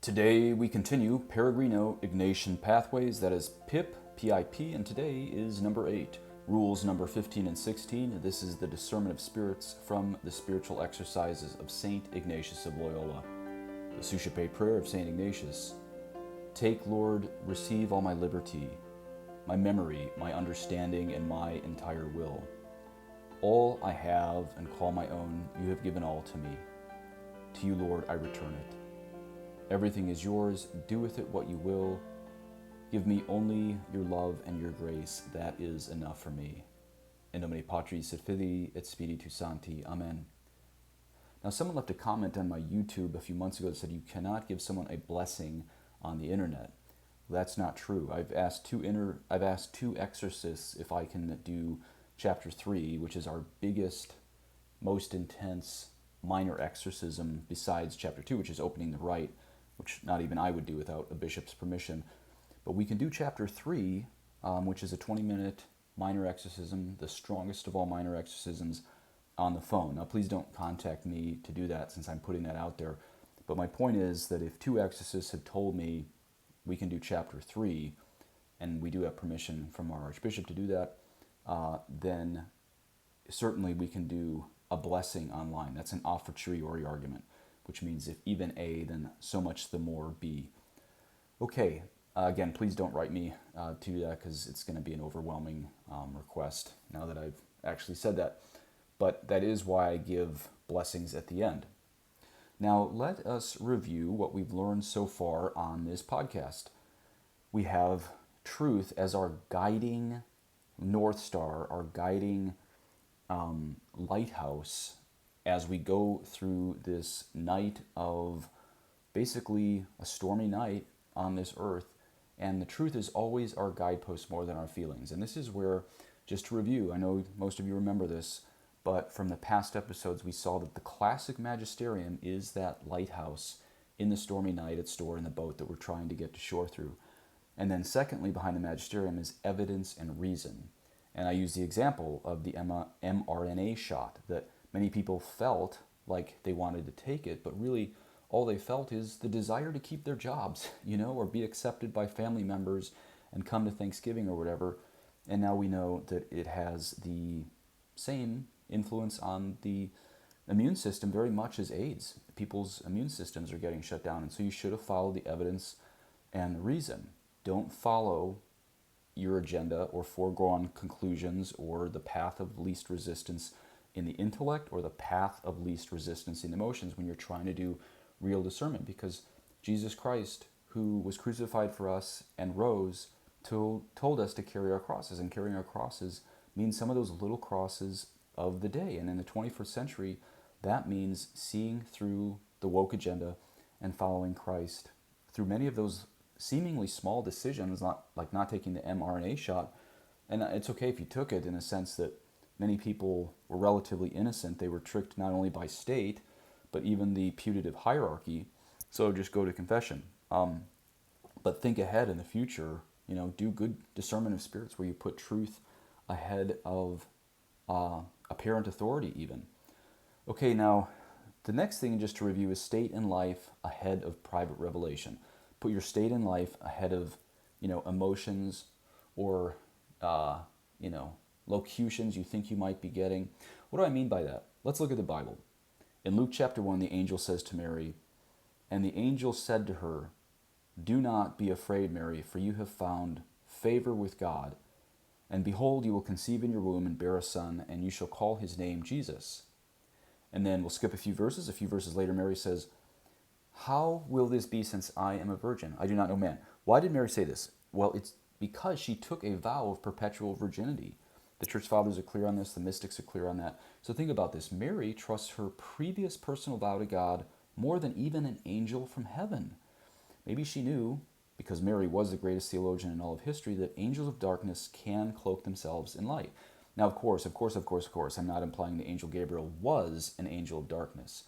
Today we continue Peregrino Ignatian Pathways, that is PIP, PIP, and today is number 8, rules number 15 and 16. This is the discernment of spirits from the spiritual exercises of Saint Ignatius of Loyola. The Suscipe prayer of Saint Ignatius. Take, Lord, receive all my liberty, my memory, my understanding, and my entire will. All I have and call my own, you have given all to me. To you, Lord, I return it. Everything is yours, do with it what you will. Give me only your love and your grace, that is enough for me. In nomine Patris et Filii et Spiritus Sancti. Amen. Now, someone left a comment on my YouTube a few months ago that said you cannot give someone a blessing on the internet. That's not true. I've asked two exorcists if I can do chapter 3, which is our biggest, most intense minor exorcism besides chapter 2, which is opening the rite, which not even I would do without a bishop's permission. But we can do chapter 3, which is a 20-minute minor exorcism, the strongest of all minor exorcisms, on the phone. Now, please don't contact me to do that since I'm putting that out there. But my point is that if two exorcists have told me we can do chapter 3, and we do have permission from our archbishop to do that, then certainly we can do a blessing online. That's an a fortiori argument, which means if even A, then so much the more B. Okay, again, please don't write me to do that because it's going to be an overwhelming request now that I've actually said that. But that is why I give blessings at the end. Now, let us review what we've learned so far on this podcast. We have truth as our guiding North Star, our guiding lighthouse as we go through this night of basically a stormy night on this earth. And the truth is always our guidepost more than our feelings. And this is where, just to review, I know most of you remember this, but from the past episodes we saw that the classic magisterium is that lighthouse in the stormy night at store in the boat that we're trying to get to shore through. And then secondly, behind the magisterium is evidence and reason. And I use the example of the mRNA shot that many people felt like they wanted to take it, but really all they felt is the desire to keep their jobs, or be accepted by family members and come to Thanksgiving or whatever. And now we know that it has the same influence on the immune system very much as AIDS. People's immune systems are getting shut down, and so you should have followed the evidence and the reason. Don't follow your agenda or foregone conclusions or the path of least resistance in the intellect or the path of least resistance in emotions when you're trying to do real discernment, because Jesus Christ, who was crucified for us and rose, told us to carry our crosses, and carrying our crosses means some of those little crosses of the day. And in the 21st century, that means seeing through the woke agenda and following Christ through many of those seemingly small decisions, not taking the mRNA shot. And it's okay if you took it, in a sense that many people were relatively innocent. They were tricked not only by state, but even the putative hierarchy. So just go to confession. But think ahead in the future. Do good discernment of spirits where you put truth ahead of apparent authority even. Okay, now the next thing just to review is state in life ahead of private revelation. Put your state in life ahead of, emotions or, locutions you think you might be getting. What do I mean by that? Let's look at the Bible. In Luke chapter 1, the angel says to Mary, "And the angel said to her, 'Do not be afraid, Mary, for you have found favor with God. And behold, you will conceive in your womb and bear a son, and you shall call his name Jesus.'" And then we'll skip a few verses. A few verses later, Mary says, "How will this be since I am a virgin? I do not know man." Why did Mary say this? Well, it's because she took a vow of perpetual virginity. The church fathers are clear on this. The mystics are clear on that. So think about this. Mary trusts her previous personal vow to God more than even an angel from heaven. Maybe she knew, because Mary was the greatest theologian in all of history, that angels of darkness can cloak themselves in light. Now, of course, I'm not implying the angel Gabriel was an angel of darkness.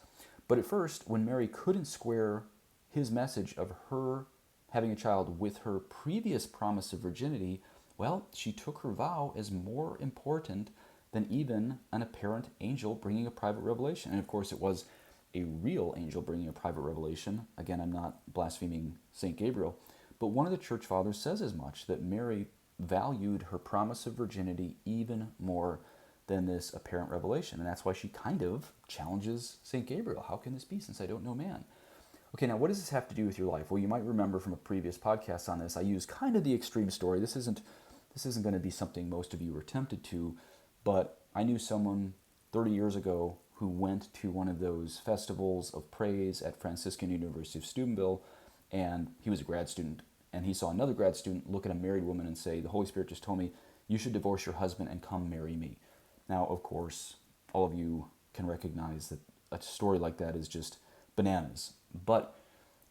But at first, when Mary couldn't square his message of her having a child with her previous promise of virginity, well, she took her vow as more important than even an apparent angel bringing a private revelation. And of course, it was a real angel bringing a private revelation. Again, I'm not blaspheming St. Gabriel, but one of the church fathers says as much, that Mary valued her promise of virginity even more than this apparent revelation. And that's why she kind of challenges St. Gabriel. How can this be, since I don't know man? Okay, now what does this have to do with your life? Well, you might remember from a previous podcast on this, I used kind of the extreme story. This isn't going to be something most of you were tempted to, but I knew someone 30 years ago who went to one of those festivals of praise at Franciscan University of Steubenville, and he was a grad student, and he saw another grad student look at a married woman and say, the Holy Spirit just told me, you should divorce your husband and come marry me. Now, of course, all of you can recognize that a story like that is just bananas. But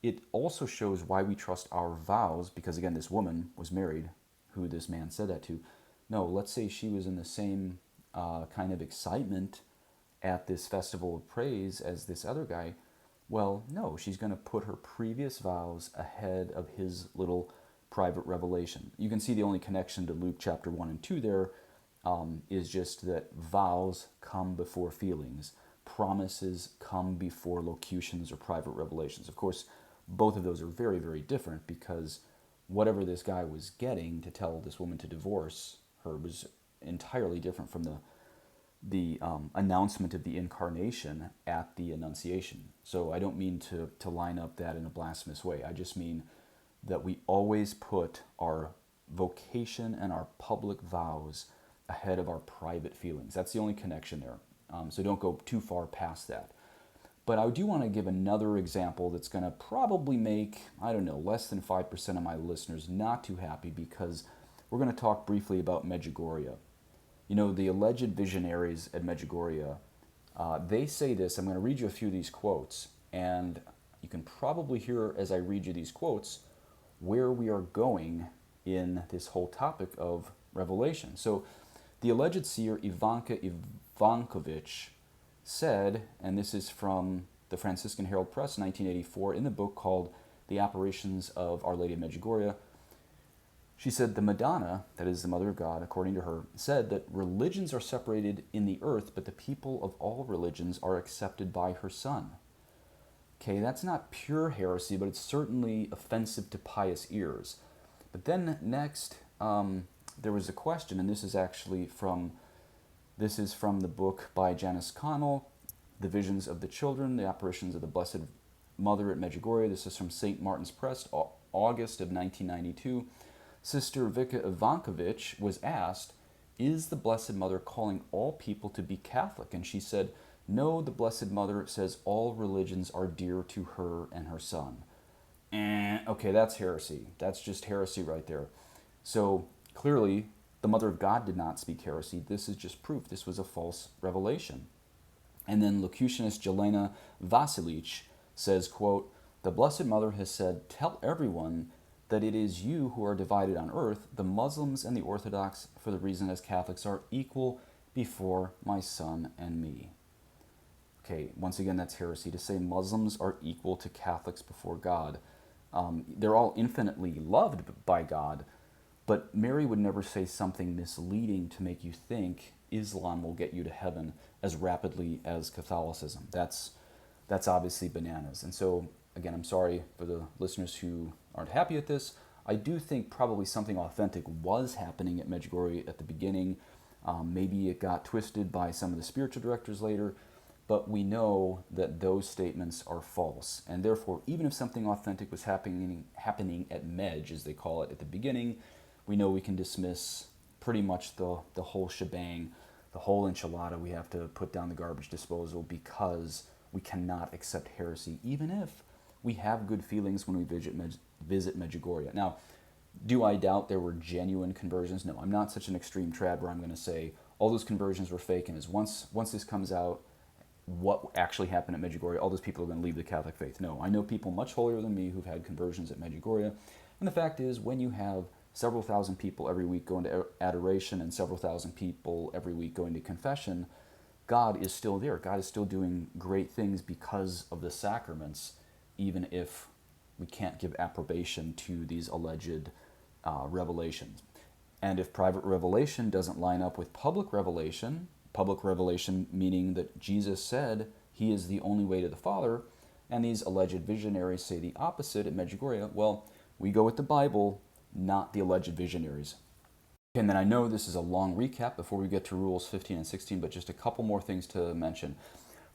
it also shows why we trust our vows, because again, this woman was married, who this man said that to. No, let's say she was in the same kind of excitement at this festival of praise as this other guy. Well, no, she's going to put her previous vows ahead of his little private revelation. You can see the only connection to Luke chapter 1 and 2 there is just that vows come before feelings. Promises come before locutions or private revelations. Of course, both of those are very, very different, because whatever this guy was getting to tell this woman to divorce her was entirely different from the announcement of the incarnation at the Annunciation. So I don't mean to line up that in a blasphemous way. I just mean that we always put our vocation and our public vows ahead of our private feelings. That's the only connection there. So don't go too far past that. But I do want to give another example that's going to probably make, I don't know, less than 5% of my listeners not too happy, because we're going to talk briefly about Medjugorje. You know, the alleged visionaries at Medjugorje, they say this. I'm going to read you a few of these quotes, and you can probably hear as I read you these quotes where we are going in this whole topic of revelation. So the alleged seer Ivanka Ivankovich said, and this is from the Franciscan Herald Press, 1984, in the book called The Apparitions of Our Lady of Medjugorje, she said, the Madonna, that is the Mother of God, according to her, said that religions are separated in the earth, but the people of all religions are accepted by her Son. Okay, that's not pure heresy, but it's certainly offensive to pious ears. But then next, there was a question, and this is from the book by Janice Connell, The Visions of the Children, The Apparitions of the Blessed Mother at Medjugorje. This is from St. Martin's Press, August of 1992. Sister Vika Ivankovich was asked, is the Blessed Mother calling all people to be Catholic? And she said, no, the Blessed Mother says all religions are dear to her and her Son. Okay, that's heresy. That's just heresy right there. So clearly, the Mother of God did not speak heresy. This is just proof this was a false revelation. And then locutionist Jelena Vasilich says, quote, the Blessed Mother has said, tell everyone that it is you who are divided on earth. The Muslims and the Orthodox, for the reason as Catholics, are equal before my Son and me. Okay, once again, that's heresy to say Muslims are equal to Catholics before God. They're all infinitely loved by God, but Mary would never say something misleading to make you think Islam will get you to heaven as rapidly as Catholicism. That's obviously bananas. And so, again, I'm sorry for the listeners who aren't happy at this. I do think probably something authentic was happening at Medjugorje at the beginning. Maybe it got twisted by some of the spiritual directors later, but we know that those statements are false. And therefore, even if something authentic was happening at Medj, as they call it, at the beginning, we know we can dismiss pretty much the whole shebang, the whole enchilada. We have to put down the garbage disposal, because we cannot accept heresy, even if we have good feelings when we visit Medjugorje. Now, do I doubt there were genuine conversions? No, I'm not such an extreme trad where I'm going to say all those conversions were fake, and once this comes out, what actually happened at Medjugorje, all those people are going to leave the Catholic faith. No, I know people much holier than me who've had conversions at Medjugorje, and the fact is, when you have several thousand people every week going to adoration and several thousand people every week going to confession, God is still there. God is still doing great things because of the sacraments, even if we can't give approbation to these alleged revelations. And if private revelation doesn't line up with public revelation meaning that Jesus said he is the only way to the Father, and these alleged visionaries say the opposite at Medjugorje. Well, we go with the Bible, not the alleged visionaries. And then I know this is a long recap before we get to rules 15 and 16, but just a couple more things to mention.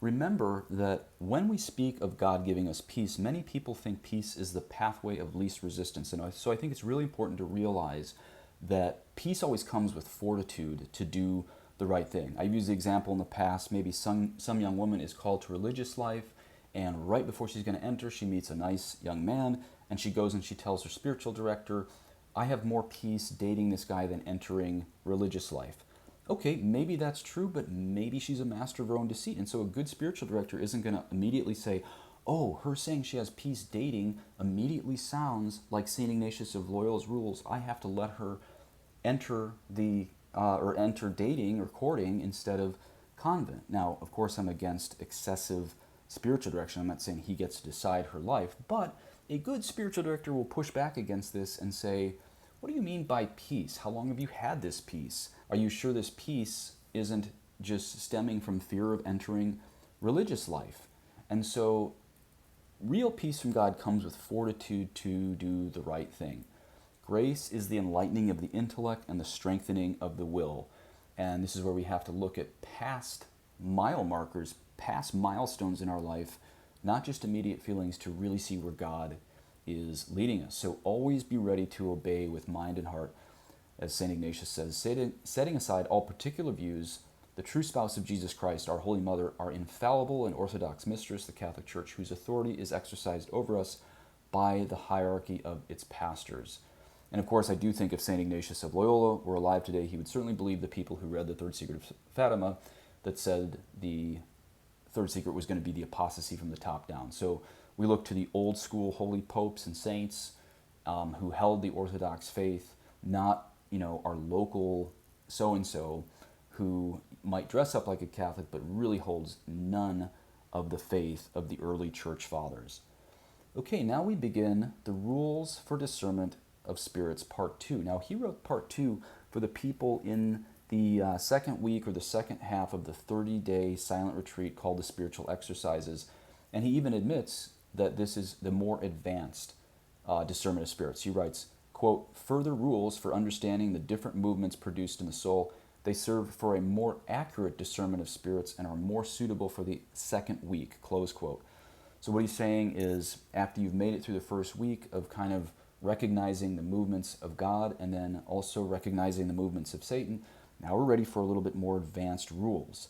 Remember that when we speak of God giving us peace, many people think peace is the pathway of least resistance. And so I think it's really important to realize that peace always comes with fortitude to do the right thing. I've used the example in the past, maybe some young woman is called to religious life, and right before she's going to enter, she meets a nice young man, and she goes and she tells her spiritual director, I have more peace dating this guy than entering religious life. Okay, maybe that's true, but maybe she's a master of her own deceit. And so a good spiritual director isn't going to immediately say, oh, her saying she has peace dating immediately sounds like St. Ignatius of Loyola's rules. I have to let her enter enter dating or courting instead of convent. Now, of course, I'm against excessive spiritual direction. I'm not saying he gets to decide her life, but a good spiritual director will push back against this and say, what do you mean by peace? How long have you had this peace? Are you sure this peace isn't just stemming from fear of entering religious life? And so real peace from God comes with fortitude to do the right thing. Grace is the enlightening of the intellect and the strengthening of the will. And this is where we have to look at past mile markers, past milestones in our life, not just immediate feelings, to really see where God is leading us. So always be ready to obey with mind and heart, as St. Ignatius says, setting aside all particular views, the true spouse of Jesus Christ, our Holy Mother, our infallible and orthodox mistress, the Catholic Church, whose authority is exercised over us by the hierarchy of its pastors. And of course, I do think if St. Ignatius of Loyola were alive today, he would certainly believe the people who read the Third Secret of Fatima that said the third secret was going to be the apostasy from the top down. So we look to the old school holy popes and saints who held the Orthodox faith, not our local so-and-so who might dress up like a Catholic but really holds none of the faith of the early church fathers. Okay, now we begin the rules for discernment of spirits, part 2. Now he wrote part 2 for the people in the second week or the second half of the 30-day silent retreat called the Spiritual Exercises. And he even admits that this is the more advanced discernment of spirits. He writes, quote, further rules for understanding the different movements produced in the soul. They serve for a more accurate discernment of spirits and are more suitable for the second week, close quote. So what he's saying is, after you've made it through the first week of kind of recognizing the movements of God and then also recognizing the movements of Satan, now we're ready for a little bit more advanced rules.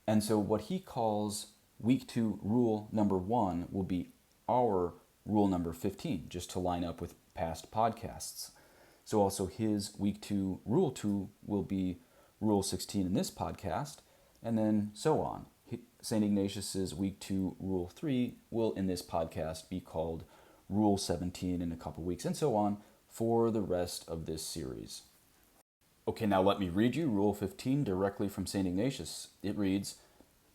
And so what he calls week 2 rule number 1 will be our rule number 15, just to line up with past podcasts. So also his week 2 rule 2 will be rule 16 in this podcast, and then so on. St. Ignatius's week 2 rule 3 will in this podcast be called rule 17 in a couple weeks, and so on for the rest of this series. Okay, now let me read you Rule 15 directly from St. Ignatius. It reads,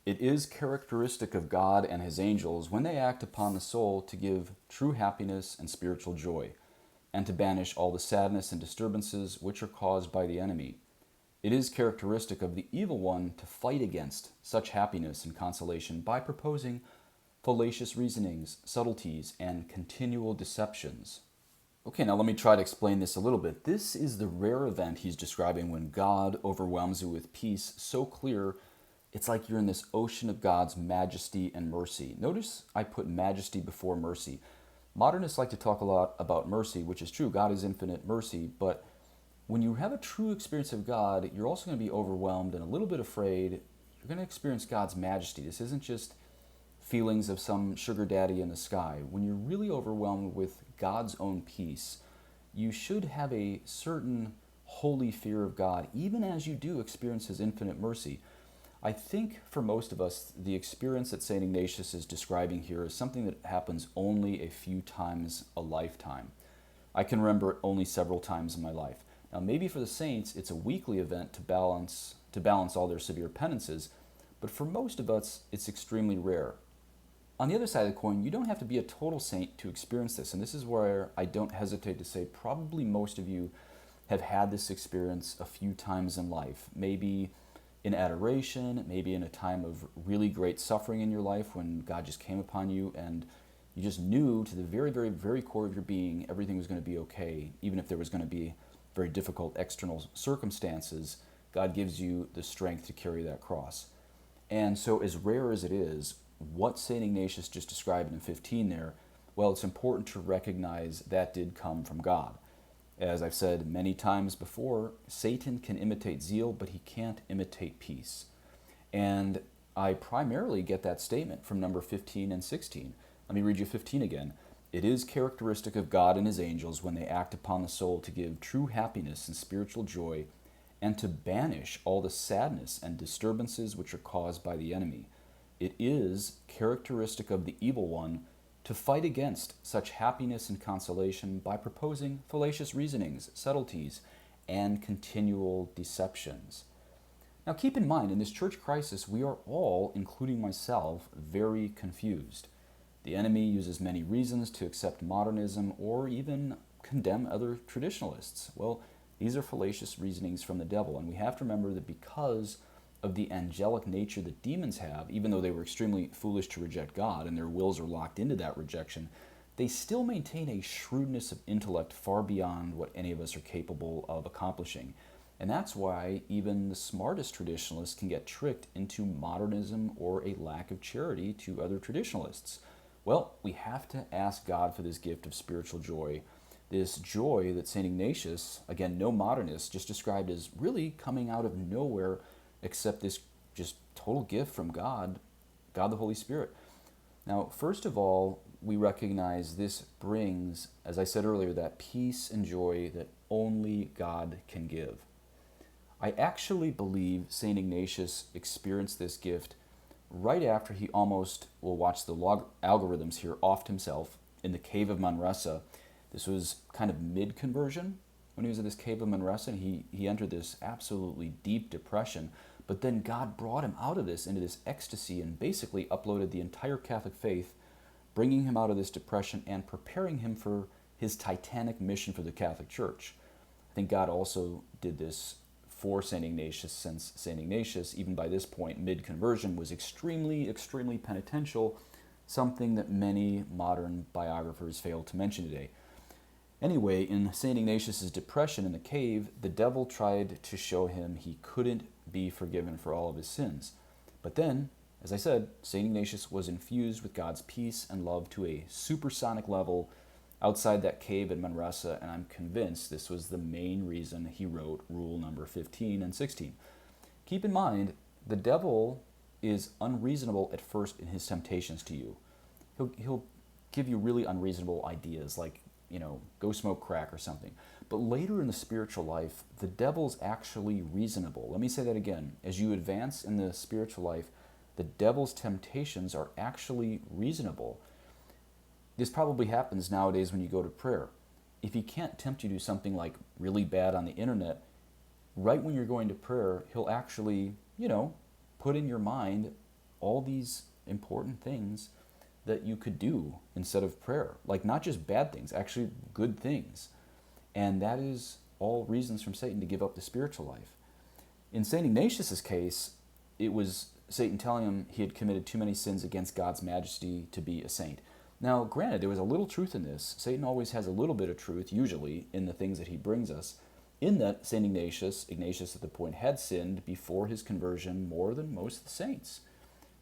it is characteristic of God and his angels when they act upon the soul to give true happiness and spiritual joy, and to banish all the sadness and disturbances which are caused by the enemy. It is characteristic of the evil one to fight against such happiness and consolation by proposing fallacious reasonings, subtleties, and continual deceptions. Okay, now let me try to explain this a little bit. This is the rare event he's describing when God overwhelms you with peace so clear, it's like you're in this ocean of God's majesty and mercy. Notice I put majesty before mercy. Modernists like to talk a lot about mercy, which is true. God is infinite mercy, but when you have a true experience of God, you're also going to be overwhelmed and a little bit afraid. You're going to experience God's majesty. This isn't just feelings of some sugar daddy in the sky. When you're really overwhelmed with God's own peace, you should have a certain holy fear of God, even as you do experience his infinite mercy. I think for most of us, the experience that St. Ignatius is describing here is something that happens only a few times a lifetime. I can remember it only several times in my life. Now, maybe for the saints, it's a weekly event to balance all their severe penances, but for most of us, it's extremely rare. On the other side of the coin, you don't have to be a total saint to experience this, and this is where I don't hesitate to say probably most of you have had this experience a few times in life. Maybe in adoration, maybe in a time of really great suffering in your life when God just came upon you and you just knew to the very, very, very core of your being everything was going to be okay, even if there was going to be very difficult external circumstances. God gives you the strength to carry that cross. And so, as rare as it is, what St. Ignatius just described in 15 there, well, it's important to recognize that did come from God. As I've said many times before, Satan can imitate zeal, but he can't imitate peace. And I primarily get that statement from number 15 and 16. Let me read you 15 again. It is characteristic of God and his angels when they act upon the soul to give true happiness and spiritual joy and to banish all the sadness and disturbances which are caused by the enemy. It is characteristic of the evil one to fight against such happiness and consolation by proposing fallacious reasonings, subtleties, and continual deceptions. Now keep in mind, in this church crisis, we are all, including myself, very confused. The enemy uses many reasons to accept modernism or even condemn other traditionalists. Well, these are fallacious reasonings from the devil, and we have to remember that because of the angelic nature that demons have, even though they were extremely foolish to reject God and their wills are locked into that rejection, they still maintain a shrewdness of intellect far beyond what any of us are capable of accomplishing. And that's why even the smartest traditionalists can get tricked into modernism or a lack of charity to other traditionalists. Well, we have to ask God for this gift of spiritual joy, this joy that St. Ignatius, again, no modernist, just described as really coming out of nowhere except this just total gift from God, God the Holy Spirit. Now, first of all, we recognize this brings, as I said earlier, that peace and joy that only God can give. I actually believe St. Ignatius experienced this gift right after he almost, we'll watch the log algorithms here, offed himself in the cave of Manresa. This was kind of mid-conversion when he was in this cave of Manresa, and he entered this absolutely deep depression. But then God brought him out of this into this ecstasy and basically uploaded the entire Catholic faith, bringing him out of this depression and preparing him for his titanic mission for the Catholic Church. I think God also did this for St. Ignatius, since St. Ignatius, even by this point, mid-conversion, was extremely, extremely penitential, something that many modern biographers fail to mention today. Anyway, in St. Ignatius' depression in the cave, the devil tried to show him he couldn't be forgiven for all of his sins. But then, as I said, St. Ignatius was infused with God's peace and love to a supersonic level outside that cave in Manresa, and I'm convinced this was the main reason he wrote rule number 15 and 16. Keep in mind, the devil is unreasonable at first in his temptations to you. He'll give you really unreasonable ideas like, go smoke crack or something. But later in the spiritual life, the devil's actually reasonable. Let me say that again. As you advance in the spiritual life, the devil's temptations are actually reasonable. This probably happens nowadays when you go to prayer. If he can't tempt you to do something like really bad on the internet, right when you're going to prayer, he'll actually, put in your mind all these important things that you could do instead of prayer. Like not just bad things, actually good things. And that is all reasons from Satan to give up the spiritual life. In St. Ignatius' case, it was Satan telling him he had committed too many sins against God's majesty to be a saint. Now, granted, there was a little truth in this. Satan always has a little bit of truth, usually, in the things that he brings us. In that St. Ignatius at the point, had sinned before his conversion more than most of the saints.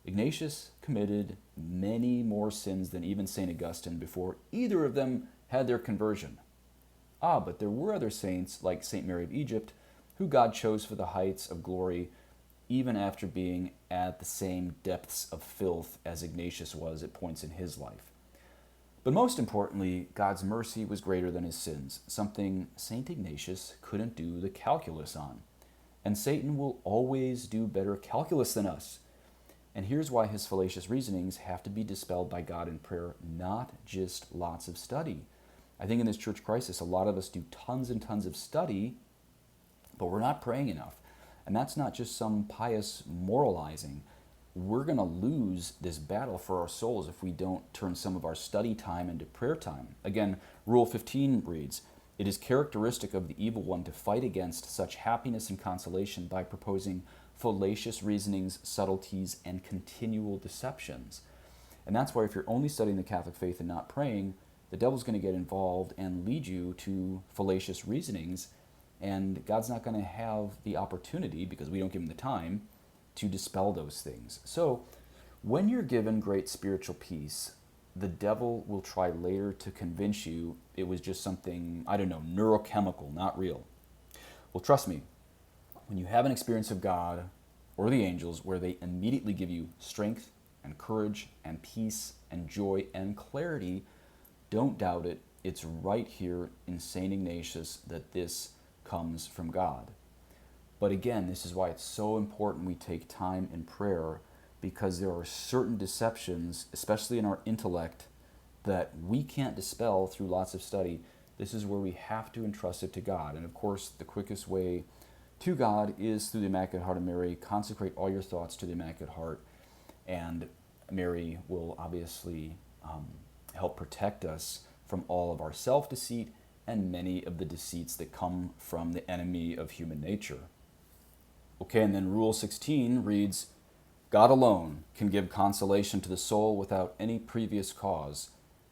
Ignatius committed many more sins than even St. Augustine before either of them had their conversion. But there were other saints, like St. Mary of Egypt, who God chose for the heights of glory, even after being at the same depths of filth as Ignatius was at points in his life. But most importantly, God's mercy was greater than his sins, something St. Ignatius couldn't do the calculus on. And Satan will always do better calculus than us. And here's why his fallacious reasonings have to be dispelled by God in prayer, not just lots of study. I think in this church crisis, a lot of us do tons and tons of study, but we're not praying enough. And that's not just some pious moralizing. We're going to lose this battle for our souls if we don't turn some of our study time into prayer time. Again, Rule 15 reads, "It is characteristic of the evil one to fight against such happiness and consolation by proposing fallacious reasonings, subtleties, and continual deceptions. And that's why if you're only studying the Catholic faith and not praying, the devil's going to get involved and lead you to fallacious reasonings, and God's not going to have the opportunity, because we don't give him the time, to dispel those things. So when you're given great spiritual peace, the devil will try later to convince you it was just something, I don't know, neurochemical, not real. Well, trust me, when you have an experience of God or the angels where they immediately give you strength and courage and peace and joy and clarity, don't doubt it. It's right here in St. Ignatius that this comes from God. But again, this is why it's so important we take time in prayer, because there are certain deceptions, especially in our intellect, that we can't dispel through lots of study. This is where we have to entrust it to God. And of course, the quickest way to God is through the Immaculate Heart of Mary. Consecrate all your thoughts to the Immaculate Heart, and Mary will obviously help protect us from all of our self-deceit and many of the deceits that come from the enemy of human nature. Okay, and then Rule 16 reads, God alone can give consolation to the soul without any previous cause.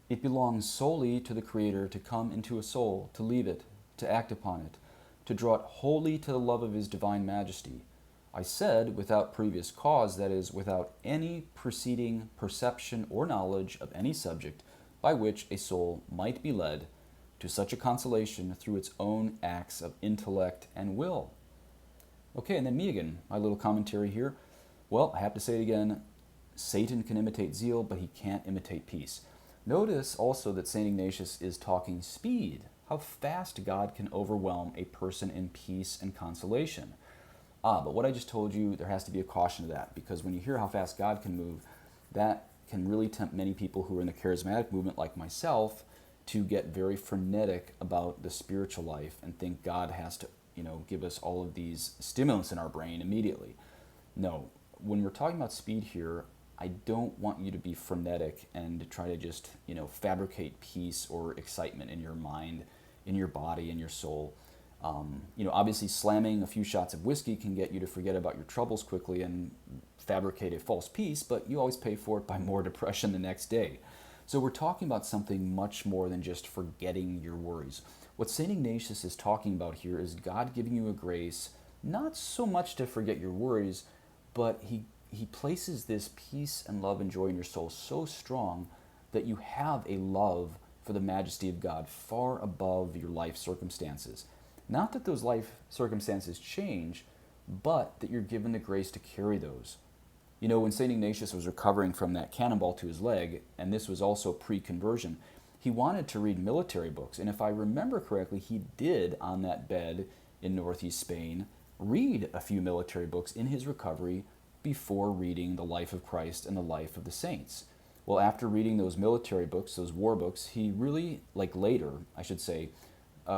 It belongs solely to the Creator to come into a soul, to leave it, to act upon it, to draw it wholly to the love of His divine majesty. I said without previous cause, that is, without any preceding perception or knowledge of any subject by which a soul might be led to such a consolation through its own acts of intellect and will. Okay, and then me again, my little commentary here. Well, I have to say it again, Satan can imitate zeal, but he can't imitate peace. Notice also that St. Ignatius is talking speed, how fast God can overwhelm a person in peace and consolation. But what I just told you, there has to be a caution to that, because when you hear how fast God can move, that can really tempt many people who are in the charismatic movement like myself to get very frenetic about the spiritual life and think God has to, give us all of these stimulants in our brain immediately. No, when we're talking about speed here, I don't want you to be frenetic and to try to just, fabricate peace or excitement in your mind, in your body, in your soul. Obviously slamming a few shots of whiskey can get you to forget about your troubles quickly and fabricate a false peace, but you always pay for it by more depression the next day. So we're talking about something much more than just forgetting your worries. What St. Ignatius is talking about here is God giving you a grace, not so much to forget your worries, but he places this peace and love and joy in your soul so strong that you have a love for the majesty of God far above your life circumstances. Not that those life circumstances change, but that you're given the grace to carry those. When St. Ignatius was recovering from that cannonball to his leg, and this was also pre-conversion, he wanted to read military books. And if I remember correctly, he did, on that bed in northeast Spain, read a few military books in his recovery before reading the life of Christ and the life of the saints. Well, after reading those military books, those war books, he really, a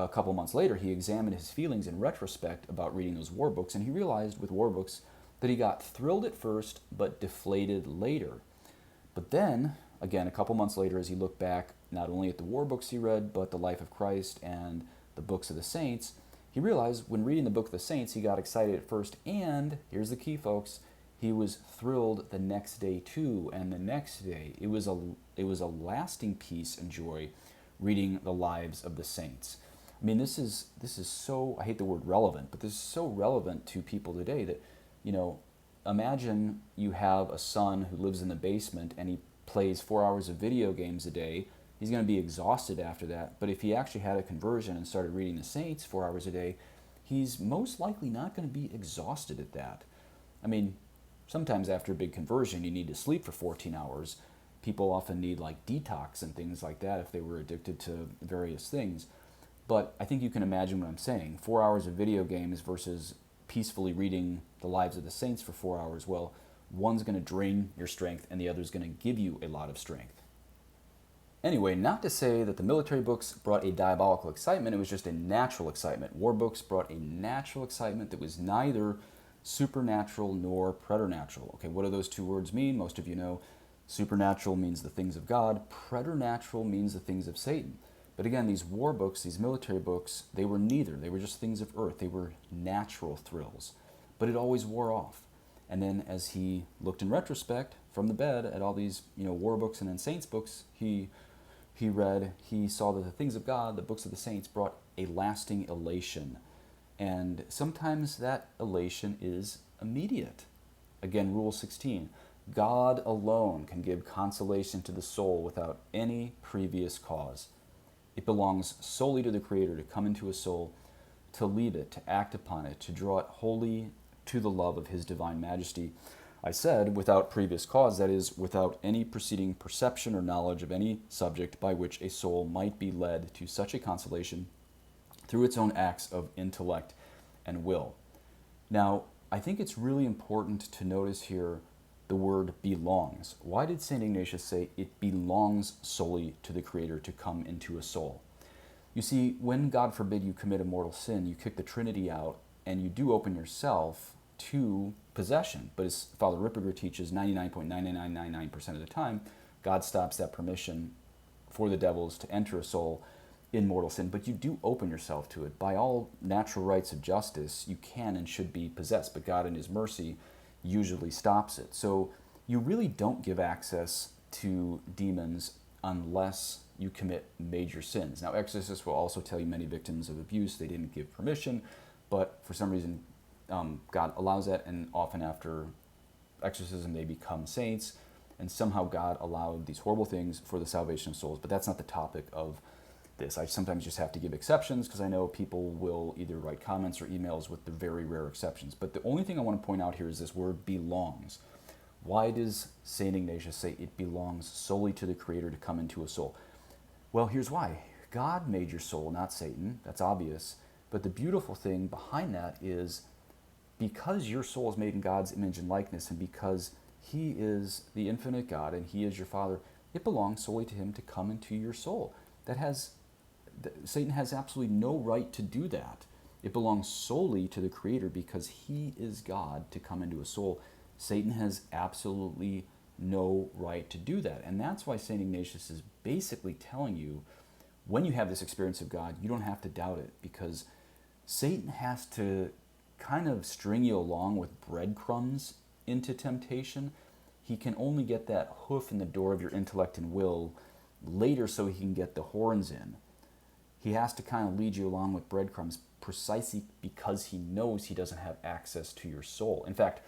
couple months later, he examined his feelings in retrospect about reading those war books, and he realized with war books that he got thrilled at first, but deflated later. But then, again, a couple months later, as he looked back not only at the war books he read, but the life of Christ and the books of the saints, he realized when reading the book of the saints, he got excited at first, and here's the key, folks, he was thrilled the next day too, and the next day. It was a lasting peace and joy reading the lives of the saints. I mean, this is so, I hate the word relevant, but this is so relevant to people today that, imagine you have a son who lives in the basement and he plays 4 hours of video games a day. He's going to be exhausted after that. But if he actually had a conversion and started reading the saints 4 hours a day, he's most likely not going to be exhausted at that. I mean, sometimes after a big conversion, you need to sleep for 14 hours. People often need detox and things like that if they were addicted to various things. But I think you can imagine what I'm saying. 4 hours of video games versus peacefully reading the lives of the saints for 4 hours. Well, one's going to drain your strength and the other's going to give you a lot of strength. Anyway, not to say that the military books brought a diabolical excitement. It was just a natural excitement. War books brought a natural excitement that was neither supernatural nor preternatural. Okay, what do those two words mean? Most of you know supernatural means the things of God. Preternatural means the things of Satan. But again, these war books, these military books, they were neither. They were just things of earth. They were natural thrills. but it always wore off. And then as he looked in retrospect from the bed at all these, war books and then saints books, he read, he saw that the things of God, the books of the saints, brought a lasting elation. And sometimes that elation is immediate. Again, Rule 16, God alone can give consolation to the soul without any previous cause. It belongs solely to the Creator to come into a soul, to lead it, to act upon it, to draw it wholly to the love of His divine majesty. I said without previous cause, that is, without any preceding perception or knowledge of any subject by which a soul might be led to such a consolation through its own acts of intellect and will. Now, I think it's really important to notice here the word belongs. Why did St. Ignatius say it belongs solely to the Creator to come into a soul? You see, when, God forbid, you commit a mortal sin, you kick the Trinity out, and you do open yourself to possession. But as Father Ripperger teaches, 99.99999% of the time, God stops that permission for the devils to enter a soul in mortal sin. But you do open yourself to it. By all natural rights of justice, you can and should be possessed, but God in His mercy usually stops it. So you really don't give access to demons unless you commit major sins. Now, exorcists will also tell you many victims of abuse, they didn't give permission, but for some reason God allows that, and often after exorcism they become saints, and somehow God allowed these horrible things for the salvation of souls. But that's not the topic of this. I sometimes just have to give exceptions because I know people will either write comments or emails with the very rare exceptions. But the only thing I want to point out here is this word belongs. Why does St. Ignatius say it belongs solely to the Creator to come into a soul? Well, here's why. God made your soul, not Satan. That's obvious. But the beautiful thing behind that is because your soul is made in God's image and likeness, and because He is the infinite God and He is your Father, it belongs solely to Him to come into your soul. Satan has absolutely no right to do that. It belongs solely to the Creator because He is God to come into a soul. Satan has absolutely no right to do that. And that's why St. Ignatius is basically telling you, when you have this experience of God, you don't have to doubt it, because Satan has to kind of string you along with breadcrumbs into temptation. He can only get that hoof in the door of your intellect and will later so he can get the horns in. He has to kind of lead you along with breadcrumbs precisely because he knows he doesn't have access to your soul. In fact,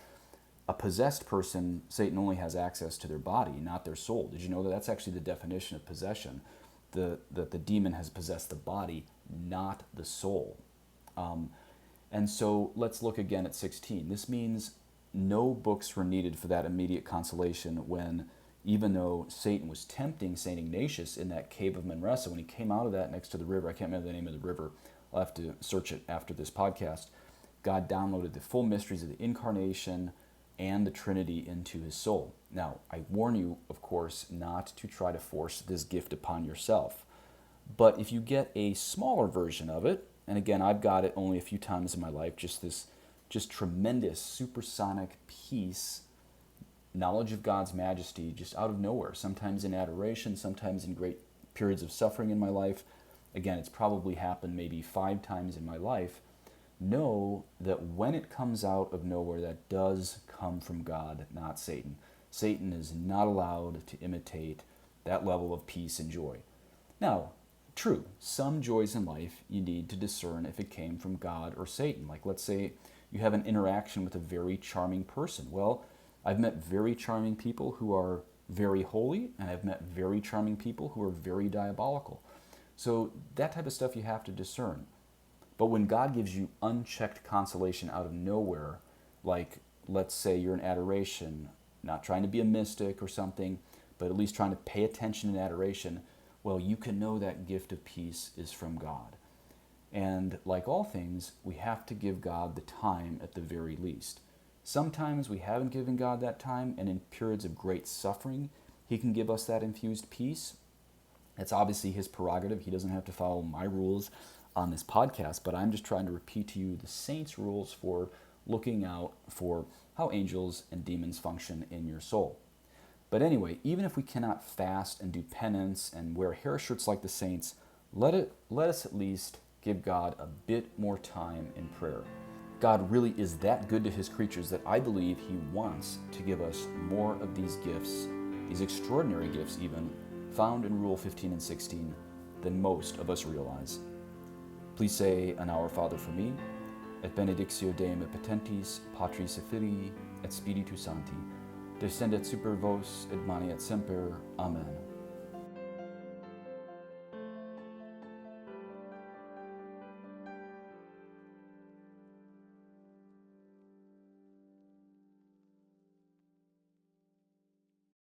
a possessed person, Satan only has access to their body, not their soul. Did you know that that's actually the definition of possession? That the demon has possessed the body, not the soul. And so let's look again at 16. This means no books were needed for that immediate consolation when, even though Satan was tempting St. Ignatius in that cave of Manresa, when he came out of that next to the river, I can't remember the name of the river, I'll have to search it after this podcast, God downloaded the full mysteries of the Incarnation and the Trinity into his soul. Now, I warn you, of course, not to try to force this gift upon yourself. But if you get a smaller version of it, and again, I've got it only a few times in my life, just tremendous supersonic peace, knowledge of God's majesty, just out of nowhere, sometimes in adoration, sometimes in great periods of suffering in my life. Again, it's probably happened maybe 5 times in my life. Know that when it comes out of nowhere, that does come from God, not Satan. Satan is not allowed to imitate that level of peace and joy. Now, true, some joys in life you need to discern if it came from God or Satan. Like, let's say you have an interaction with a very charming person. Well, I've met very charming people who are very holy, and I've met very charming people who are very diabolical. So that type of stuff you have to discern. But when God gives you unchecked consolation out of nowhere, like let's say you're in adoration, not trying to be a mystic or something, but at least trying to pay attention in adoration, well, you can know that gift of peace is from God. And like all things, we have to give God the time at the very least. Sometimes we haven't given God that time, and in periods of great suffering, he can give us that infused peace. It's obviously his prerogative. He doesn't have to follow my rules on this podcast, but I'm just trying to repeat to you the saints' rules for looking out for how angels and demons function in your soul. But anyway, even if we cannot fast and do penance and wear hair shirts like the saints, let us at least give God a bit more time in prayer. God really is that good to his creatures that I believe he wants to give us more of these gifts, these extraordinary gifts even, found in Rule 15 and 16, than most of us realize. Please say an Our Father for me, et benedictio Deum et potentis, Patris et Filii, et Spiritus Sancti, descendet super vos et maneat semper. Amen.